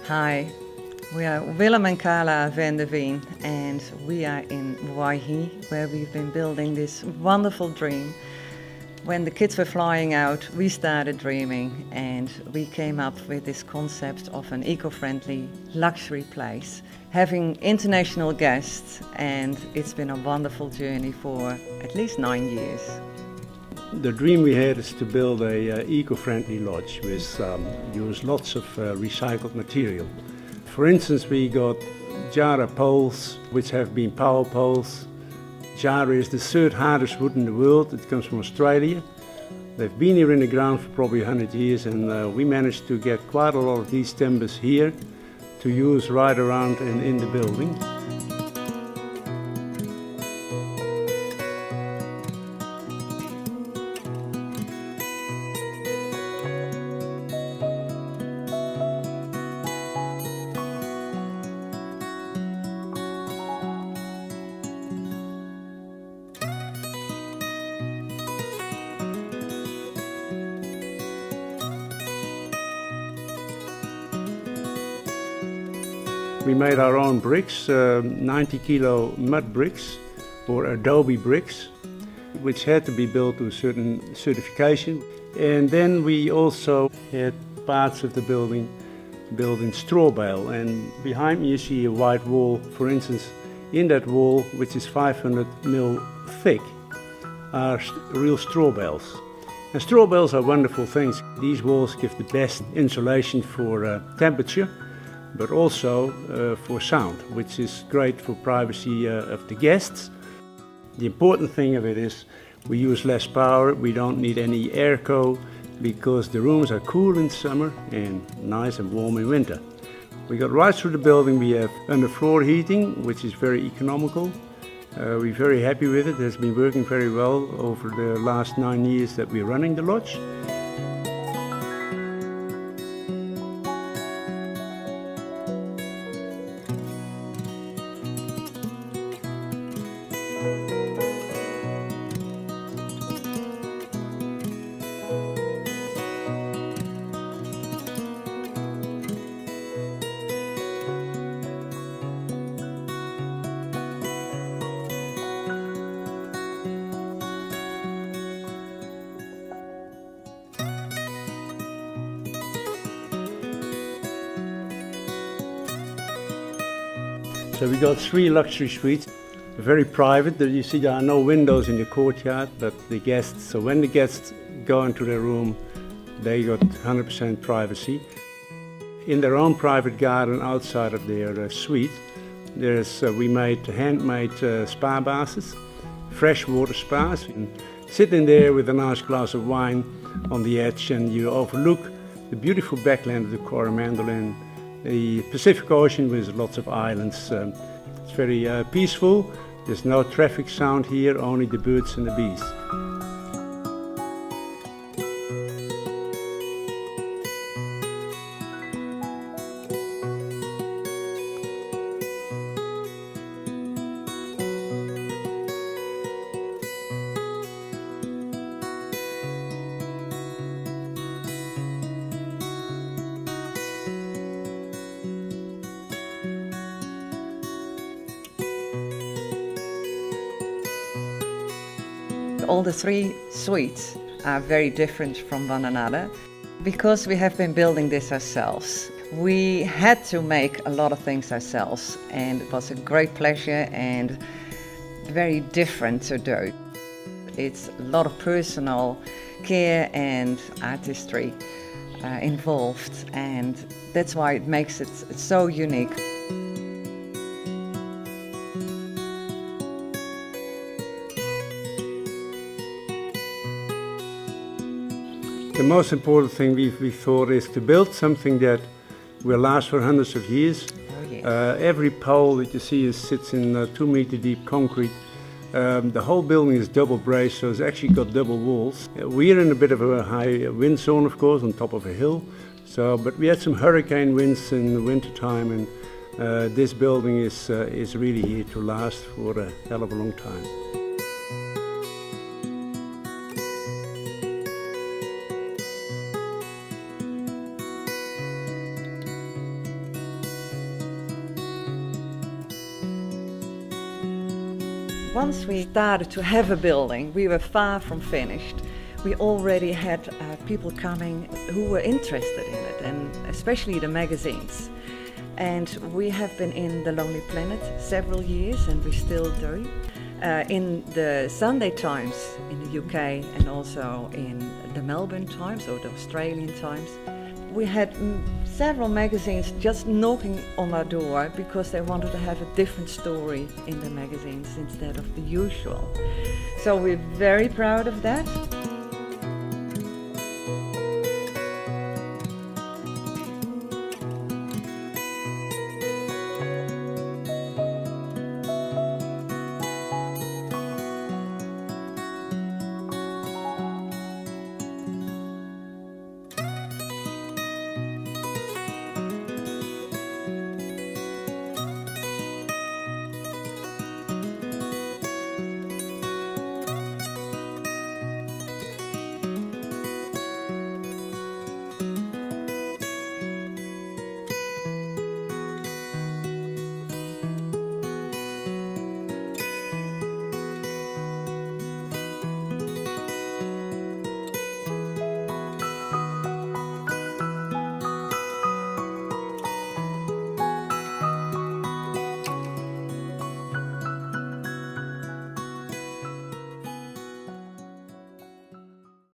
Hi, we are Willem and Carla van der Veen and we are in Waihi, where we've been building this wonderful dream. When the kids were flying out, we started dreaming and we came up with this concept of an eco-friendly luxury place, having international guests, and it's been a wonderful journey for at least 9 years. The dream we had is to build a eco-friendly lodge with use lots of recycled material. For instance, we got Jara poles, which have been power poles. Jara is the third hardest wood in the world. It comes from Australia. They've been here in the ground for probably 100 years, and we managed to get quite a lot of these timbers here to use right around in the building. We made our own bricks, 90 kilo mud bricks or adobe bricks, which had to be built to a certain certification. And then we also had parts of the building built in straw bale. And behind me you see a white wall. For instance, in that wall, which is 500 mil thick, are real straw bales. And straw bales are wonderful things. These walls give the best insulation for temperature, but also for sound, which is great for privacy of the guests. The important thing of it is we use less power, we don't need any airco, because the rooms are cool in summer and nice and warm in winter. We got right through the building, we have underfloor heating, which is very economical. We're very happy with it. It has been working very well over the last 9 years that we're running the lodge. So we got 3 luxury suites, very private. You see there are no windows in the courtyard, but the guests, so when the guests go into their room, they got 100% privacy. In their own private garden outside of their suite, we made handmade spa baths, freshwater spas. And sit in there with a nice glass of wine on the edge, and you overlook the beautiful backland of the Coromandel and the Pacific Ocean with lots of islands. It's very peaceful. There's no traffic sound here, only the birds and the bees. All the 3 suites are very different from one another because we have been building this ourselves. We had to make a lot of things ourselves, and it was a great pleasure and very different to do. It's a lot of personal care and artistry involved, and that's why it makes it so unique. The most important thing we thought is to build something that will last for hundreds of years. Oh, yes. Every pole that you see sits in 2 meter deep concrete. The whole building is double braced, so it's actually got double walls. We're in a bit of a high wind zone, of course, on top of a hill. But we had some hurricane winds in the winter time, and this building is really here to last for a hell of a long time. Once we started to have a building, we were far from finished. We already had people coming who were interested in it, and especially the magazines. And we have been in The Lonely Planet several years, and we still do. In the Sunday Times in the UK and also in the Melbourne Times or the Australian Times. We had several magazines just knocking on our door because they wanted to have a different story in the magazines instead of the usual. So we're very proud of that.